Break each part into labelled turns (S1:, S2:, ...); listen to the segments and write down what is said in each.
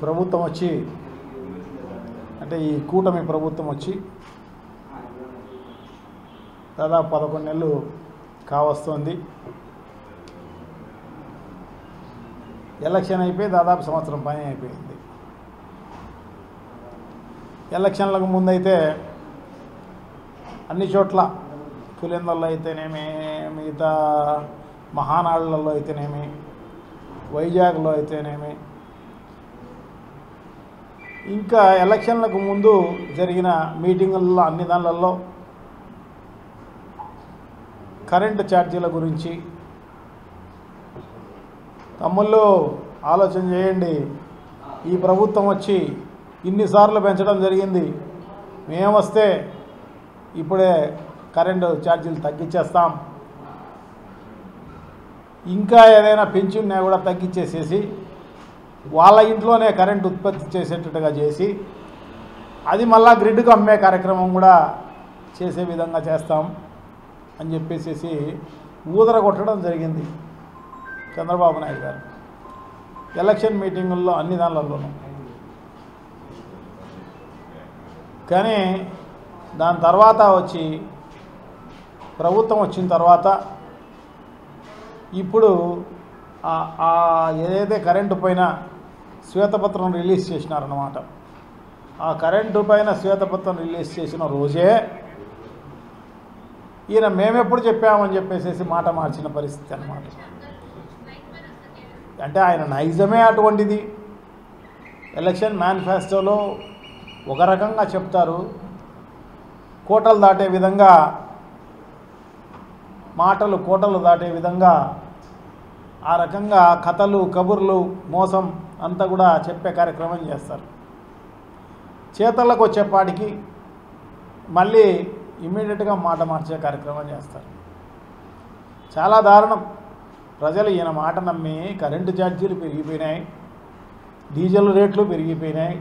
S1: ప్రభుత్వం వచ్చి అంటే ఈ కూటమి ప్రభుత్వం వచ్చి దాదాపు 11 నెలలు కావస్తుంది. ఎలక్షన్ అయిపోయి దాదాపు సంవత్సరం పైన అయిపోయింది. ఎలక్షన్లకు ముందైతే అన్ని చోట్ల పులిందల్లో అయితేనేమి, మిగతా మహానాడులలో అయితేనేమి, వైజాగ్లో అయితేనేమి, ఇంకా ఎలక్షన్లకు ముందు జరిగిన మీటింగుల్లో అన్ని దానిలలో కరెంటు ఛార్జీల గురించి తమ్ముళ్ళు ఆలోచన చేయండి. ఈ ప్రభుత్వం వచ్చి ఇన్నిసార్లు పెంచడం జరిగింది. మేము వస్తే ఇప్పుడే కరెంటు ఛార్జీలు తగ్గించేస్తాం, ఇంకా ఏదైనా పెంచి ఉన్నా కూడా తగ్గించేసేసి వాళ్ళ ఇంట్లోనే కరెంటు ఉత్పత్తి చేసేటట్టుగా చేసి అది మళ్ళా గ్రిడ్కు అమ్మే కార్యక్రమం కూడా చేసే విధంగా చేస్తాం అని చెప్పేసి ఊదర కొట్టడం జరిగింది చంద్రబాబు నాయుడు గారు ఎలక్షన్ మీటింగుల్లో అన్ని దానిలలోనూ. కానీ దాని తర్వాత వచ్చి ప్రభుత్వం వచ్చిన తర్వాత ఇప్పుడు ఏదైతే కరెంటు పైన శ్వేతపత్రం రిలీజ్ చేసినారన్నమాట. ఆ కరెంటు పైన శ్వేతపత్రం రిలీజ్ చేసిన రోజే ఈయన మేమెప్పుడు చెప్పామని చెప్పేసి మాట మార్చిన పరిస్థితి అన్నమాట. అంటే ఆయన నైజమే అటువంటిది. ఎలక్షన్ మేనిఫెస్టోలో ఒక రకంగా చెప్తారు, కోటలు దాటే విధంగా మాటలు కోటలు దాటే విధంగా ఆ రకంగా కథలు కబుర్లు మోసం అంతా కూడా చెప్పే కార్యక్రమం చేస్తారు. చేతలకు వచ్చేపాటికి మళ్ళీ ఇమ్మీడియట్గా మాట మార్చే కార్యక్రమం చేస్తారు. చాలా దారుణం. ప్రజలు ఈయన మాట నమ్మి కరెంటు ఛార్జీలు పెరిగిపోయినాయి, డీజిల్ రేట్లు పెరిగిపోయినాయి,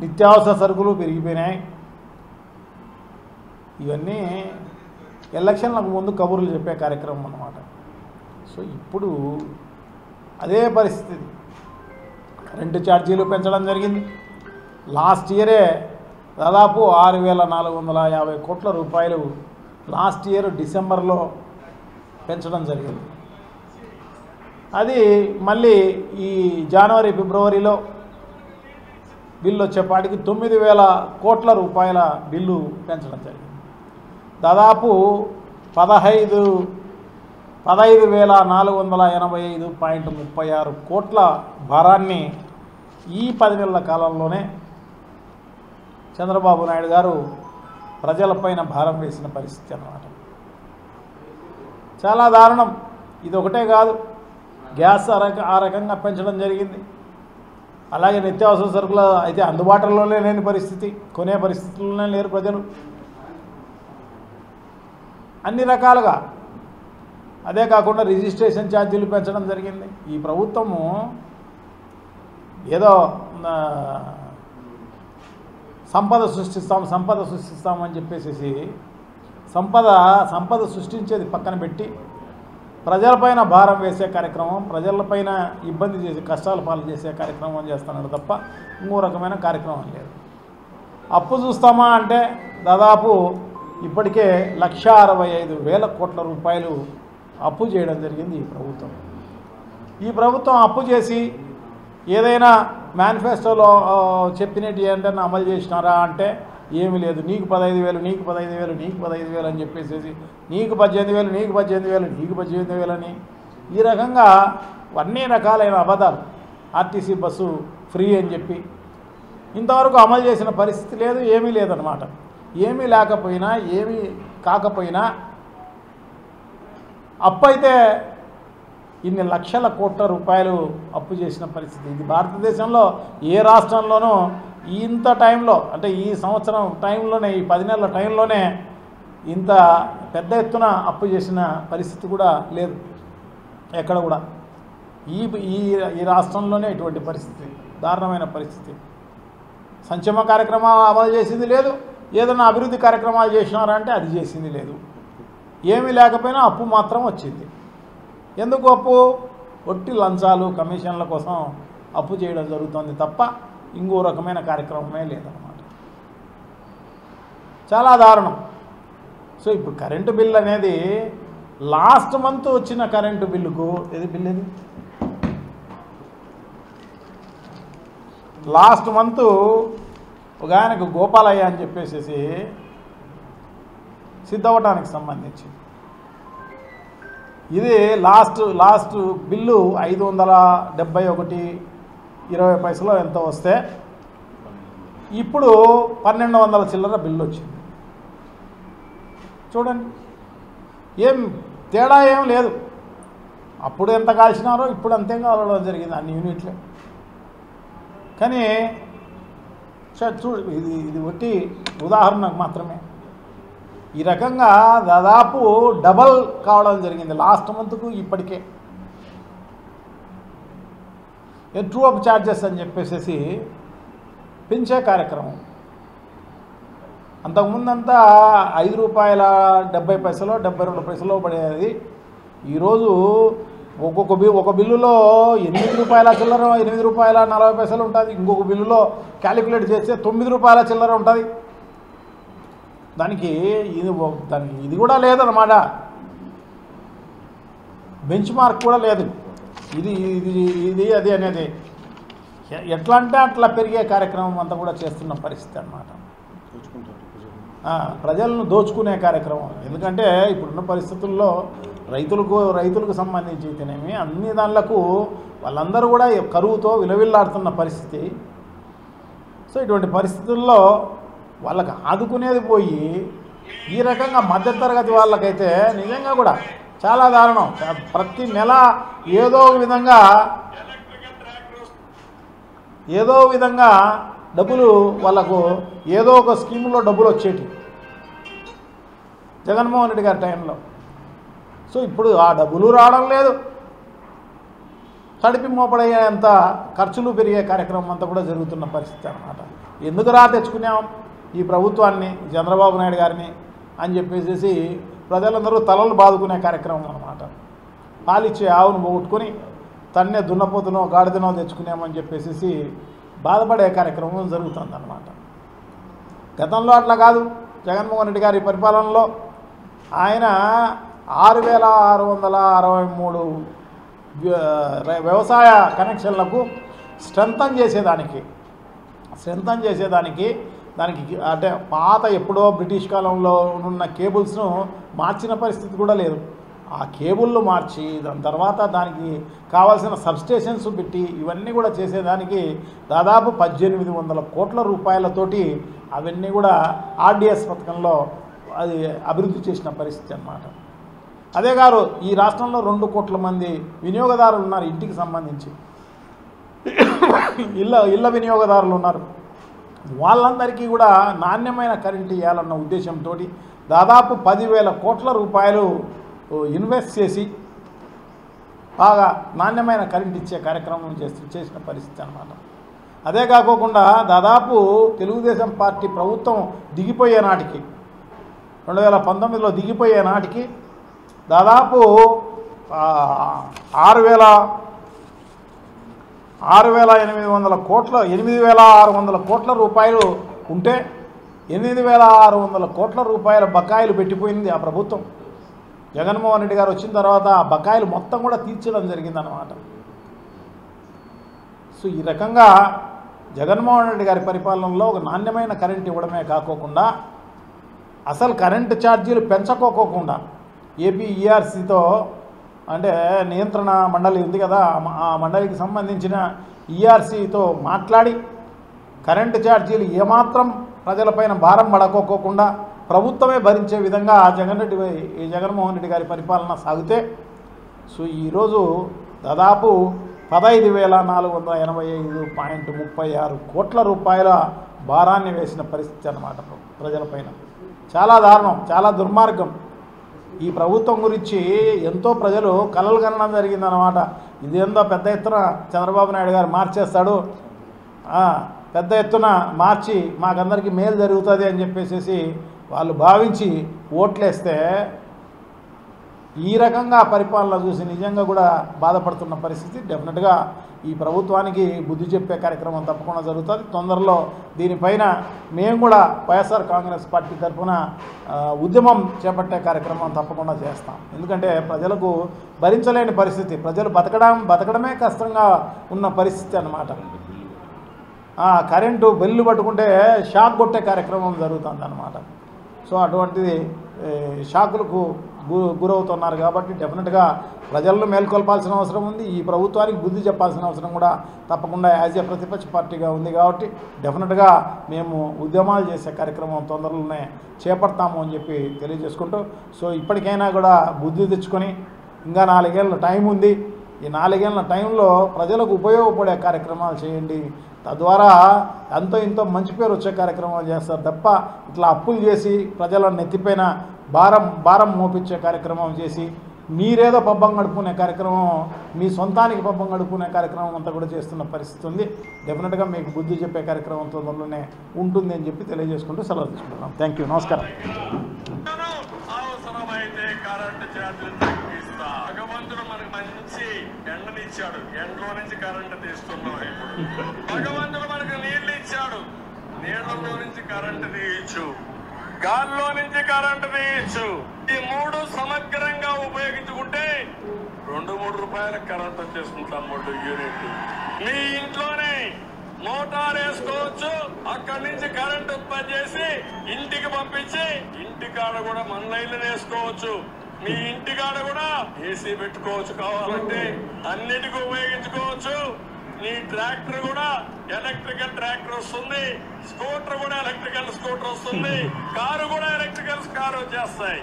S1: నిత్యావసర సరుకులు పెరిగిపోయినాయి. ఇవన్నీ ఎలక్షన్లకు ముందు కబుర్లు చెప్పే కార్యక్రమం అన్నమాట. సో ఇప్పుడు అదే పరిస్థితి. కరెంటు ఛార్జీలు పెంచడం జరిగింది. లాస్ట్ ఇయరే దాదాపు 6,450 కోట్ల రూపాయలు లాస్ట్ ఇయర్ డిసెంబర్లో పెంచడం జరిగింది. అది మళ్ళీ ఈ జనవరి ఫిబ్రవరిలో బిల్లు వచ్చేపాటికి 9,000 కోట్ల రూపాయల బిల్లు పెంచడం జరిగింది. దాదాపు 15,485.36 కోట్ల భారాన్ని ఈ 10 నెలల కాలంలోనే చంద్రబాబు నాయుడు గారు ప్రజలపైన భారం వేసిన పరిస్థితి అన్నమాట. చాలా దారుణం. ఇది ఒకటే కాదు, గ్యాస్ ఆ రకంగా పెంచడం జరిగింది. అలాగే నిత్యావసర సరుకులు అయితే అందుబాటులోనే లేని పరిస్థితి, కొనే పరిస్థితుల్లోనే లేరు ప్రజలు. అన్ని రకాలుగా. అదే కాకుండా రిజిస్ట్రేషన్ ఛార్జీలు పెంచడం జరిగింది. ఈ ప్రభుత్వము ఏదో సంపద సృష్టిస్తామని చెప్పేసి సంపద సృష్టించేది పక్కన పెట్టి ప్రజలపైన భారం వేసే కార్యక్రమం, ప్రజలపైన ఇబ్బంది చేసే కష్టాల పాలు చేసే కార్యక్రమం చేస్తున్నాడు తప్ప ఇంకో రకమైన కార్యక్రమం లేదు. అప్పు చూస్తామా అంటే దాదాపు ఇప్పటికే 1,65,000 కోట్ల రూపాయలు అప్పు చేయడం జరిగింది ఈ ప్రభుత్వం. ఈ ప్రభుత్వం అప్పు చేసి ఏదైనా మేనిఫెస్టోలో చెప్పినట్టు ఏంటన్నా అమలు చేసినారా అంటే ఏమీ లేదు. నీకు 15,000, నీకు 15,000, నీకు 15,000 అని చెప్పేసి నీకు 18,000, నీకు 18,000, నీకు 18,000 అని ఈ రకంగా అన్ని రకాలైన అబద్ధాలు. ఆర్టీసీ బస్సు ఫ్రీ అని చెప్పి ఇంతవరకు అమలు చేసిన పరిస్థితి లేదు, ఏమీ లేదన్నమాట. ఏమీ లేకపోయినా ఏమీ కాకపోయినా అప్పు అయితే ఇన్ని లక్షల కోట్ల రూపాయలు అప్పు చేసిన పరిస్థితి. ఇది భారతదేశంలో ఏ రాష్ట్రంలోనూ ఇంత టైంలో, అంటే ఈ సంవత్సరం టైంలోనే, ఈ 10 నెలల టైంలోనే ఇంత పెద్ద ఎత్తున అప్పు చేసిన పరిస్థితి కూడా లేదు ఎక్కడ కూడా. ఈ రాష్ట్రంలోనే ఇటువంటి పరిస్థితి, దారుణమైన పరిస్థితి. సంక్షేమ కార్యక్రమాలు అమలు చేసింది లేదు, ఏదైనా అభివృద్ధి కార్యక్రమాలు చేసినారంటే అది చేసింది లేదు. ఏమీ లేకపోయినా అప్పు మాత్రం వచ్చింది. ఎందుకు అప్పు? ఒట్టి లంచాలు కమిషన్ల కోసం అప్పు చేయడం జరుగుతుంది తప్ప ఇంకో రకమైన కార్యక్రమమే లేదన్నమాట. చాలా దారుణం. సో ఇప్పుడు కరెంటు బిల్ అనేది లాస్ట్ మంత్ వచ్చిన కరెంటు బిల్లుకు బిల్ లాస్ట్ మంత్ ఒక ఆయనకు గోపాలయ్య అని చెప్పేసి సిద్ధవటానికి సంబంధించి ఇది లాస్ట్ బిల్లు 571.20 ఎంతో వస్తే ఇప్పుడు 1200 చిల్లర బిల్లు వచ్చింది. చూడండి, ఏం తేడా ఏం లేదు. అప్పుడు ఎంత కాల్చినారో ఇప్పుడు అంతే కావడం జరిగింది అన్ని యూనిట్లే. కానీ ఇది ఒకటి ఉదాహరణకు మాత్రమే. ఈ రకంగా దాదాపు డబల్ కావడం జరిగింది లాస్ట్ మంత్కు ఇప్పటికే. ట్రూ అప్ ఛార్జెస్ అని చెప్పేసి పెంచే కార్యక్రమం. అంతకుముందంతా ₹5.70 ₹72 పడేది. ఈరోజు ఒక బిల్లులో ₹8 చిల్లర ₹8.40 ఉంటుంది. ఇంకొక బిల్లులో క్యాలిక్యులేట్ చేస్తే ₹9 చిల్లర ఉంటుంది. దానికి ఇది కూడా లేదన్నమాట. బెంచ్ మార్క్ కూడా లేదు. ఇది అది అనేది ఎట్లా అంటే అట్లా పెరిగే కార్యక్రమం అంతా కూడా చేస్తున్న పరిస్థితి అన్నమాట. ప్రజలను దోచుకునే కార్యక్రమం. ఎందుకంటే ఇప్పుడున్న పరిస్థితుల్లో రైతులకు సంబంధించి తినేమి అన్ని దానిలకు వాళ్ళందరూ కూడా కరువుతో విలవిల్లాడుతున్న పరిస్థితి. సో ఇటువంటి పరిస్థితుల్లో వాళ్ళకి ఆదుకునేది పోయి ఈ రకంగా మధ్యతరగతి వాళ్ళకైతే నిజంగా కూడా చాలా దారుణం. ప్రతి నెల ఏదో విధంగా డబ్బులు వాళ్ళకు ఏదో ఒక స్కీములో డబ్బులు వచ్చేటి జగన్మోహన్ రెడ్డి గారి టైంలో. సో ఇప్పుడు ఆ డబ్బులు రావడం లేదు. తడిపి మోపడయ్యేంత ఖర్చులు పెరిగే కార్యక్రమం అంతా కూడా జరుగుతున్న పరిస్థితి అన్నమాట. ఎందుకు తెచ్చుకున్నాం ఈ ప్రభుత్వాన్ని, చంద్రబాబు నాయుడు గారిని అని చెప్పేసి ప్రజలందరూ తలలు బాదుకునే కార్యక్రమం అన్నమాట. పాలిచ్చే ఆవును పోగొట్టుకొని తన్నే దున్నపోతునో గాడిదనో తెచ్చుకున్నామని చెప్పేసి బాధపడే కార్యక్రమం జరుగుతుందన్నమాట. గతంలో అట్లా కాదు. జగన్మోహన్ రెడ్డి గారి పరిపాలనలో ఆయన 6,663 వ్యవసాయ కనెక్షన్లకు స్ట్రెంథన్ చేసేదానికి దానికి అంటే పాత ఎప్పుడో బ్రిటిష్ కాలంలో ఉన్న కేబుల్స్ను మార్చిన పరిస్థితి కూడా లేదు. ఆ కేబుల్ను మార్చి దాని తర్వాత దానికి కావాల్సిన సబ్స్టేషన్స్ పెట్టి ఇవన్నీ కూడా చేసేదానికి దాదాపు 1,800 కోట్ల రూపాయలతోటి అవన్నీ కూడా ఆర్డిఎస్ పథకంలో అది అభివృద్ధి చేసిన పరిస్థితి అన్నమాట. అదే గారు ఈ రాష్ట్రంలో 2 కోట్ల మంది వినియోగదారులు ఉన్నారు. ఇంటికి సంబంధించి ఇళ్ళ వినియోగదారులు ఉన్నారు. వాళ్ళందరికీ కూడా నాణ్యమైన కరెంటు ఇవ్వాలన్న ఉద్దేశంతో దాదాపు 10,000 కోట్ల రూపాయలు ఇన్వెస్ట్ చేసి బాగా నాణ్యమైన కరెంట్ ఇచ్చే కార్యక్రమం చేసిన పరిస్థితి అన్నమాట. అదే కాకోకుండా దాదాపు తెలుగుదేశం పార్టీ ప్రభుత్వం దిగిపోయే నాటికి 2019లో దిగిపోయే నాటికి దాదాపు 8,600 కోట్ల రూపాయలు ఉంటే 8,600 కోట్ల రూపాయల బకాయిలు పెట్టిపోయింది ఆ ప్రభుత్వం. జగన్మోహన్ రెడ్డి గారు వచ్చిన తర్వాత ఆ బకాయిలు మొత్తం కూడా తీర్చడం జరిగిందన్నమాట. సో ఈ రకంగా జగన్మోహన్ రెడ్డి గారి పరిపాలనలో ఒక నాణ్యమైన కరెంట్ ఇవ్వడమే కాకోకుండా అసలు కరెంటు ఛార్జీలు పెంచకోకుండా ఏపీ ఈఆర్సీతో అంటే నియంత్రణ మండలి ఉంది కదా, ఆ మండలికి సంబంధించిన ఈఆర్సీతో మాట్లాడి కరెంటు ఛార్జీలు ఏమాత్రం ప్రజలపైన భారం పడకోకుండా ప్రభుత్వమే భరించే విధంగా జగన్మోహన్ రెడ్డి గారి పరిపాలన సాగితే సో ఈరోజు దాదాపు 15,485.36 కోట్ల రూపాయల భారాన్ని వేసిన పరిస్థితి అన్నమాట ప్రజలపైన. చాలా దారుణం, చాలా దుర్మార్గం. ఈ ప్రభుత్వం గురించి ఎంతో ప్రజలు కలలు కనడం జరిగిందన్నమాట. ఇదేందో పెద్ద ఎత్తున చంద్రబాబు నాయుడు గారు మార్చేస్తాడు, పెద్ద ఎత్తున మార్చి మాకందరికీ మేలు జరుగుతుంది అని చెప్పేసి వాళ్ళు భావించి ఓట్లేస్తే ఈ రకంగా పరిపాలన చూసి నిజంగా కూడా బాధపడుతున్న పరిస్థితి. డెఫినెట్గా ఈ ప్రభుత్వానికి బుద్ధి చెప్పే కార్యక్రమం తప్పకుండా జరుగుతుంది. తొందరలో దీనిపైన మేము కూడా వైఎస్ఆర్ కాంగ్రెస్ పార్టీ తరఫున ఉద్యమం చేపట్టే కార్యక్రమం తప్పకుండా చేస్తాం. ఎందుకంటే ప్రజలకు భరించలేని పరిస్థితి, ప్రజలు బతకడమే కష్టంగా ఉన్న పరిస్థితి అన్నమాట. కరెంటు బిల్లు పట్టుకుంటే షాక్ కొట్టే కార్యక్రమం జరుగుతుంది అన్నమాట. సో అటువంటిది షాకులకు గురవుతున్నారు కాబట్టి డెఫినెట్గా ప్రజలను మేల్కొల్పాల్సిన అవసరం ఉంది. ఈ ప్రభుత్వానికి బుద్ధి చెప్పాల్సిన అవసరం కూడా తప్పకుండా యాజ్ ఏ ప్రతిపక్ష పార్టీగా ఉంది కాబట్టి డెఫినెట్గా మేము ఉద్యమాలు చేసే కార్యక్రమం తొందరలోనే చేపడతాము అని చెప్పి తెలియజేసుకుంటూ, సో ఇప్పటికైనా కూడా బుద్ధి తెచ్చుకొని ఇంకా 4 ఏళ్ళ టైం ఉంది. ఈ 4 ఏళ్ళ టైంలో ప్రజలకు ఉపయోగపడే కార్యక్రమాలు చేయండి. తద్వారా ఎంతో ఇంతో మంచి పేరు వచ్చే కార్యక్రమాలు చేస్తారు తప్ప ఇట్లా అప్పులు చేసి ప్రజల నెత్తిపైన భారం మోపించే కార్యక్రమం చేసి మీరేదో పబ్బం గడుపుకునే కార్యక్రమం, మీ సొంతానికి పబ్బం గడుపుకునే కార్యక్రమం అంతా కూడా చేస్తున్న పరిస్థితి ఉంది. డెఫినెట్గా మీకు బుద్ధి చెప్పే కార్యక్రమం తొందరలోనే ఉంటుంది అని చెప్పి తెలియజేసుకుంటూ సెలవు తీసుకుంటున్నాం. Thank you. నమస్కారం.
S2: భగవంతుడు మనకు మంచి ఎండనిచ్చాడు, ఎండలో నుంచి కరెంటు తీస్తున్నాం. ఇప్పుడు భగవంతుడు మనకు నీళ్లు ఇచ్చాడు, నీళ్లలో నుంచి కరెంటు తీయచ్చు, గాల్లో నుంచి కరెంటు తీయచ్చు. ఈ 3 సమగ్రంగా ఉపయోగించుకుంటే 2-3 రూపాయల కరెంట్ వచ్చేసుకుంటాం. 3 యూనిట్ మీ ఇంట్లోనే మోటార్ వేసుకోవచ్చు. అక్కడి నుంచి కరెంట్ ఉత్పత్తి చేసి ఇంటికి పంపించి ఇంటికాడ కూడా మన లైన్లు వేసుకోవచ్చు. మీ ఇంటికాడ కూడా ఏసీ పెట్టుకోవచ్చు, కావాలంటే అన్నిటికీ ఉపయోగించుకోవచ్చు. నీ ట్రాక్టర్ కూడా ఎలక్ట్రికల్ ట్రాక్టర్ వస్తుంది, స్కూటర్ కూడా ఎలక్ట్రికల్ స్కూటర్ వస్తుంది, కారు కూడా ఎలక్ట్రికల్ కారు వచ్చేస్తాయి.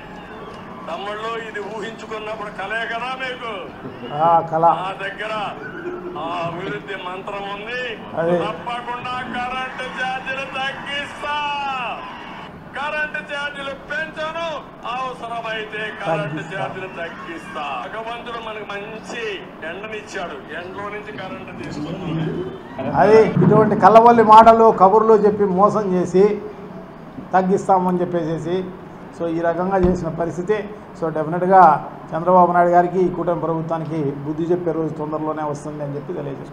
S2: తమ్ముళ్ళు ఇది ఊహించుకున్నప్పుడు కలే కదా మీకు. నా దగ్గర ఆ అభివృద్ధి మంత్రం ఉంది. తప్పకుండా కరెంటు ఛార్జీలు తగ్గిస్తా, కరెంటు ఛార్జీలు పెంచను, అవసరమైతే కరెంటు ఛార్జీలు తగ్గిస్తా. భగవంతుడు మనకు మంచి ఎండనిచ్చాడు, ఎండలో నుంచి కరెంటు తీసుకున్నాడు.
S1: అది ఇటువంటి కళ్ళవల్లి మాటలు కబుర్లు చెప్పి మోసం చేసి తగ్గిస్తామని చెప్పేసి సో ఈ రకంగా చేసిన పరిస్థితి. సో డెఫినెట్గా చంద్రబాబు నాయుడు గారికి ఈ కూటమి ప్రభుత్వానికి బుద్ధి చెప్పే రోజు తొందరలోనే వస్తుంది అని చెప్పి తెలియజేసుకుంటాం.